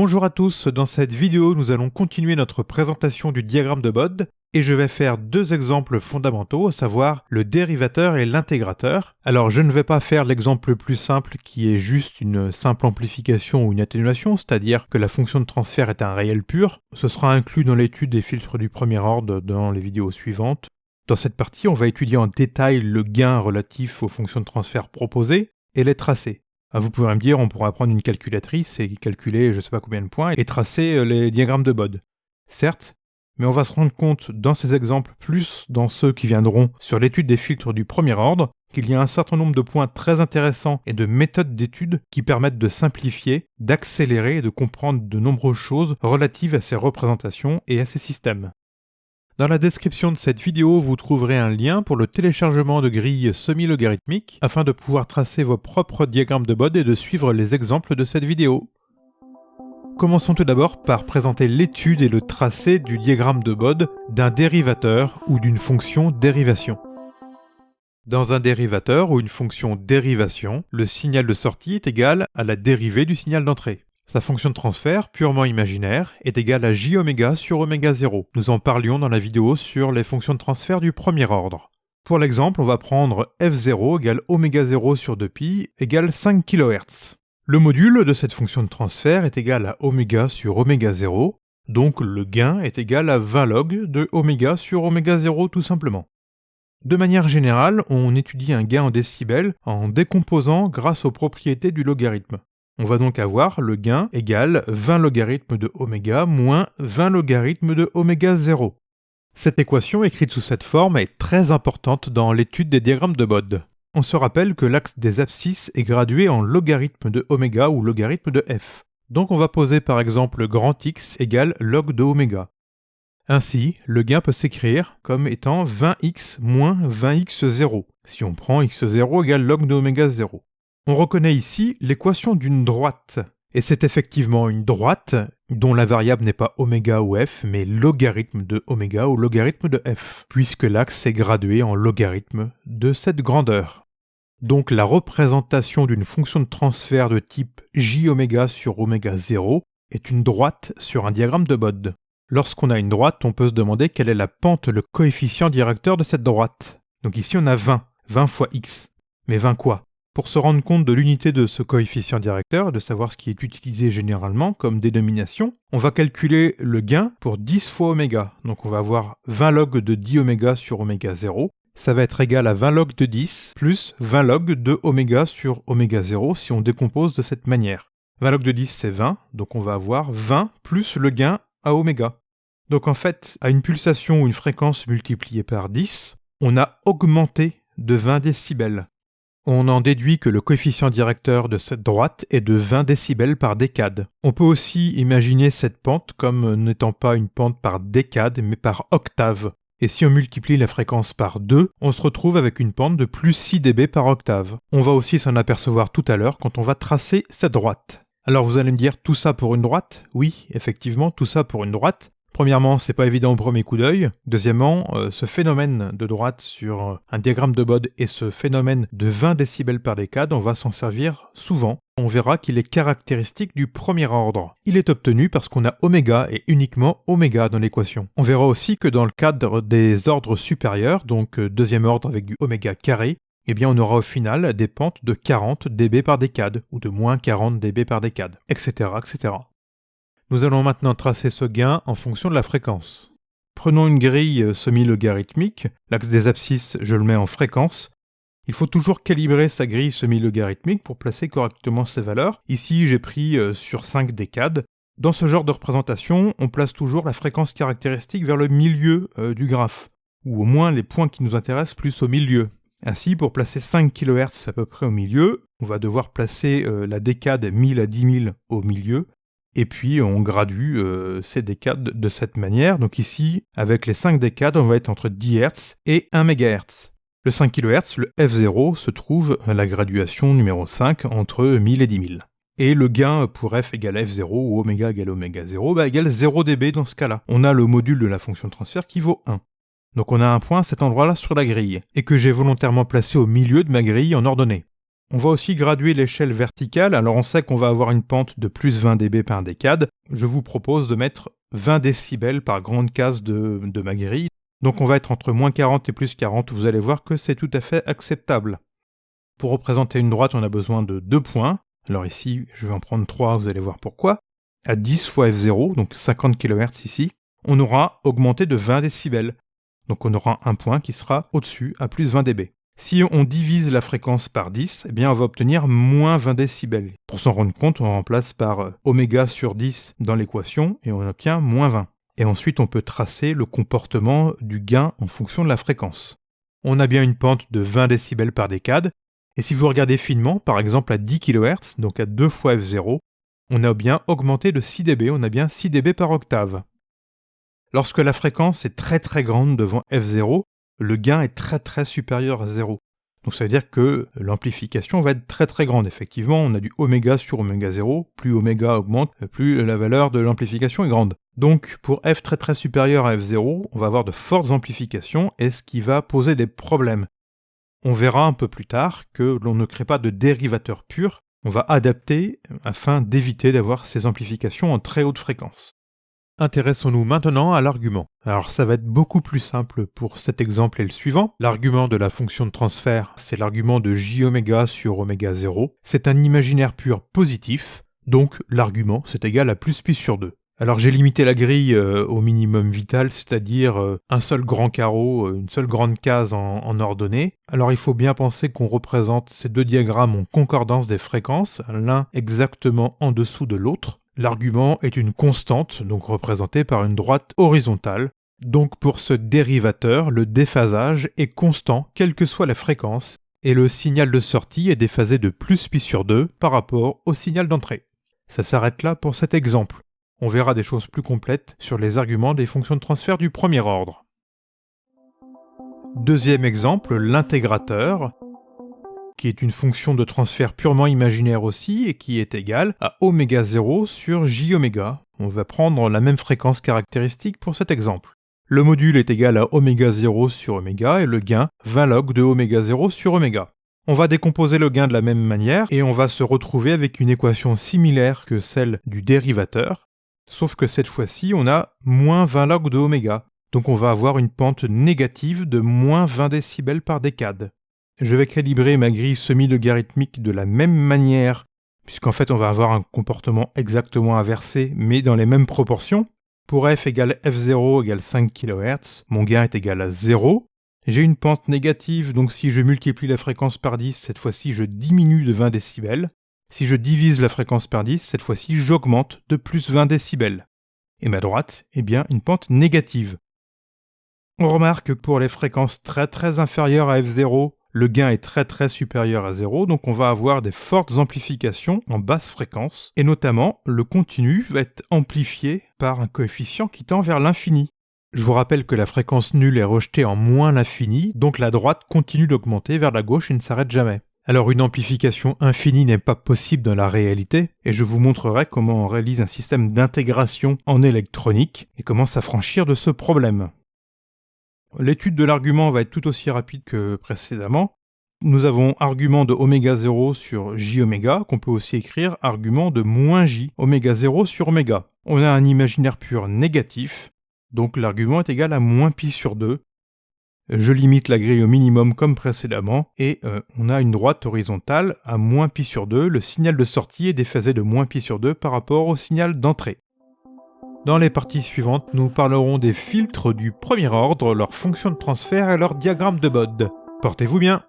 Bonjour à tous, dans cette vidéo nous allons continuer notre présentation du diagramme de Bode et je vais faire deux exemples fondamentaux, à savoir le dérivateur et l'intégrateur. Alors je ne vais pas faire l'exemple le plus simple qui est juste une simple amplification ou une atténuation, c'est-à-dire que la fonction de transfert est un réel pur. Ce sera inclus dans l'étude des filtres du premier ordre dans les vidéos suivantes. Dans cette partie, on va étudier en détail le gain relatif aux fonctions de transfert proposées et les tracés. Vous pourrez me dire, on pourra prendre une calculatrice et calculer je ne sais pas combien de points et tracer les diagrammes de Bode. Certes, mais on va se rendre compte dans ces exemples, plus dans ceux qui viendront sur l'étude des filtres du premier ordre, qu'il y a un certain nombre de points très intéressants et de méthodes d'étude qui permettent de simplifier, d'accélérer et de comprendre de nombreuses choses relatives à ces représentations et à ces systèmes. Dans la description de cette vidéo, vous trouverez un lien pour le téléchargement de grilles semi-logarithmiques afin de pouvoir tracer vos propres diagrammes de Bode et de suivre les exemples de cette vidéo. Commençons tout d'abord par présenter l'étude et le tracé du diagramme de Bode d'un dérivateur ou d'une fonction dérivation. Dans un dérivateur ou une fonction dérivation, le signal de sortie est égal à la dérivée du signal d'entrée. Sa fonction de transfert, purement imaginaire, est égale à j oméga sur oméga 0. Nous en parlions dans la vidéo sur les fonctions de transfert du premier ordre. Pour l'exemple, on va prendre f0 égale oméga 0 sur 2pi égale 5 kHz. Le module de cette fonction de transfert est égal à oméga sur oméga 0, donc le gain est égal à 20 log de oméga sur oméga 0 tout simplement. De manière générale, on étudie un gain en décibels en décomposant grâce aux propriétés du logarithme. On va donc avoir le gain égale 20 logarithmes de oméga moins 20 logarithmes de oméga 0. Cette équation écrite sous cette forme est très importante dans l'étude des diagrammes de Bode. On se rappelle que l'axe des abscisses est gradué en logarithme de oméga ou logarithme de f. Donc on va poser par exemple grand X égale log de oméga. Ainsi, le gain peut s'écrire comme étant 20x moins 20x0, si on prend x0 égale log de oméga 0. On reconnaît ici l'équation d'une droite, et c'est effectivement une droite dont la variable n'est pas oméga ou f, mais logarithme de oméga ou logarithme de f, puisque l'axe est gradué en logarithme de cette grandeur. Donc la représentation d'une fonction de transfert de type j oméga sur oméga 0 est une droite sur un diagramme de Bode. Lorsqu'on a une droite, on peut se demander quelle est la pente, le coefficient directeur de cette droite. Donc ici on a 20 fois x. Mais 20 quoi ? Pour se rendre compte de l'unité de ce coefficient directeur et de savoir ce qui est utilisé généralement comme dénomination, on va calculer le gain pour 10 fois oméga. Donc on va avoir 20 log de 10 oméga sur oméga 0. Ça va être égal à 20 log de 10 plus 20 log de oméga sur oméga 0 si on décompose de cette manière. 20 log de 10 c'est 20, donc on va avoir 20 plus le gain à oméga. Donc en fait, à une pulsation ou une fréquence multipliée par 10, on a augmenté de 20 décibels. On en déduit que le coefficient directeur de cette droite est de 20 décibels par décade. On peut aussi imaginer cette pente comme n'étant pas une pente par décade, mais par octave. Et si on multiplie la fréquence par 2, on se retrouve avec une pente de plus 6 dB par octave. On va aussi s'en apercevoir tout à l'heure quand on va tracer cette droite. Alors vous allez me dire, tout ça pour une droite ? Oui, effectivement, tout ça pour une droite. Premièrement, c'est pas évident au premier coup d'œil. Deuxièmement, ce phénomène de droite sur un diagramme de Bode et ce phénomène de 20 décibels par décade, on va s'en servir souvent. On verra qu'il est caractéristique du premier ordre. Il est obtenu parce qu'on a oméga et uniquement oméga dans l'équation. On verra aussi que dans le cadre des ordres supérieurs, donc deuxième ordre avec du oméga carré, eh bien on aura au final des pentes de 40 dB par décade ou de moins 40 dB par décade, etc., etc. Nous allons maintenant tracer ce gain en fonction de la fréquence. Prenons une grille semi-logarithmique, l'axe des abscisses je le mets en fréquence. Il faut toujours calibrer sa grille semi-logarithmique pour placer correctement ses valeurs. Ici j'ai pris sur 5 décades. Dans ce genre de représentation, on place toujours la fréquence caractéristique vers le milieu du graphe, ou au moins les points qui nous intéressent plus au milieu. Ainsi, pour placer 5 kHz à peu près au milieu, on va devoir placer la décade 1000 à 10 000 au milieu. Et puis on gradue ces décades de cette manière. Donc ici, avec les 5 décades, on va être entre 10 Hz et 1 MHz. Le 5 kHz, le F0, se trouve à la graduation numéro 5 entre 1000 et 10 000. Et le gain pour f égale f0 ou oméga égale oméga 0 égale 0 dB dans ce cas-là. On a le module de la fonction de transfert qui vaut 1. Donc on a un point à cet endroit-là sur la grille, et que j'ai volontairement placé au milieu de ma grille en ordonnée. On va aussi graduer l'échelle verticale. Alors on sait qu'on va avoir une pente de plus 20 dB par décade. Je vous propose de mettre 20 décibels par grande case de ma grille. Donc on va être entre moins 40 et plus 40. Vous allez voir que c'est tout à fait acceptable. Pour représenter une droite, on a besoin de 2 points. Alors ici, je vais en prendre 3, vous allez voir pourquoi. À 10 fois F0, donc 50 kHz ici, on aura augmenté de 20 décibels. Donc on aura un point qui sera au-dessus, à plus 20 dB. Si on divise la fréquence par 10, eh bien on va obtenir moins 20 décibels. Pour s'en rendre compte, on remplace par oméga sur 10 dans l'équation et on obtient moins 20. Et ensuite, on peut tracer le comportement du gain en fonction de la fréquence. On a bien une pente de 20 décibels par décade. Et si vous regardez finement, par exemple à 10 kHz, donc à 2 fois F0, on a bien augmenté de 6 dB, on a bien 6 dB par octave. Lorsque la fréquence est très très grande devant F0, le gain est très très supérieur à 0. Donc ça veut dire que l'amplification va être très très grande. Effectivement, on a du oméga sur oméga 0, plus oméga augmente, plus la valeur de l'amplification est grande. Donc pour F très très supérieur à F0, on va avoir de fortes amplifications, et ce qui va poser des problèmes. On verra un peu plus tard que l'on ne crée pas de dérivateur pur, on va adapter afin d'éviter d'avoir ces amplifications en très haute fréquence. Intéressons-nous maintenant à l'argument. Alors ça va être beaucoup plus simple pour cet exemple et le suivant. L'argument de la fonction de transfert, c'est l'argument de j-oméga sur oméga 0. C'est un imaginaire pur positif, donc l'argument c'est égal à plus pi sur 2. Alors j'ai limité la grille au minimum vital, c'est-à-dire un seul grand carreau, une seule grande case en ordonnée. Alors il faut bien penser qu'on représente ces deux diagrammes en concordance des fréquences, l'un exactement en dessous de l'autre. L'argument est une constante, donc représentée par une droite horizontale. Donc pour ce dérivateur, le déphasage est constant, quelle que soit la fréquence, et le signal de sortie est déphasé de plus pi sur 2 par rapport au signal d'entrée. Ça s'arrête là pour cet exemple. On verra des choses plus complètes sur les arguments des fonctions de transfert du premier ordre. Deuxième exemple, l'intégrateur, qui est une fonction de transfert purement imaginaire aussi et qui est égale à oméga 0 sur j-oméga. On va prendre la même fréquence caractéristique pour cet exemple. Le module est égal à oméga 0 sur oméga et le gain 20 log de oméga 0 sur oméga. On va décomposer le gain de la même manière et on va se retrouver avec une équation similaire que celle du dérivateur, sauf que cette fois-ci on a moins 20 log de oméga, donc on va avoir une pente négative de moins 20 décibels par décade. Je vais calibrer ma grille semi-logarithmique de la même manière, puisqu'en fait on va avoir un comportement exactement inversé, mais dans les mêmes proportions. Pour f égale f0 égale 5 kHz, mon gain est égal à 0. J'ai une pente négative, donc si je multiplie la fréquence par 10, cette fois-ci je diminue de 20 décibels. Si je divise la fréquence par 10, cette fois-ci j'augmente de plus 20 décibels. Et ma droite est bien une pente négative. On remarque que pour les fréquences très très inférieures à f0, le gain est très très supérieur à 0, donc on va avoir des fortes amplifications en basse fréquence, et notamment le continu va être amplifié par un coefficient qui tend vers l'infini. Je vous rappelle que la fréquence nulle est rejetée en moins l'infini, donc la droite continue d'augmenter vers la gauche et ne s'arrête jamais. Alors une amplification infinie n'est pas possible dans la réalité, et je vous montrerai comment on réalise un système d'intégration en électronique et comment s'affranchir de ce problème. L'étude de l'argument va être tout aussi rapide que précédemment. Nous avons argument de oméga 0 sur j-oméga, qu'on peut aussi écrire argument de moins j, oméga 0 sur oméga. On a un imaginaire pur négatif, donc l'argument est égal à moins pi sur 2. Je limite la grille au minimum comme précédemment, et on a une droite horizontale à moins pi sur 2. Le signal de sortie est déphasé de moins pi sur 2 par rapport au signal d'entrée. Dans les parties suivantes, nous parlerons des filtres du premier ordre, leurs fonctions de transfert et leurs diagrammes de Bode. Portez-vous bien!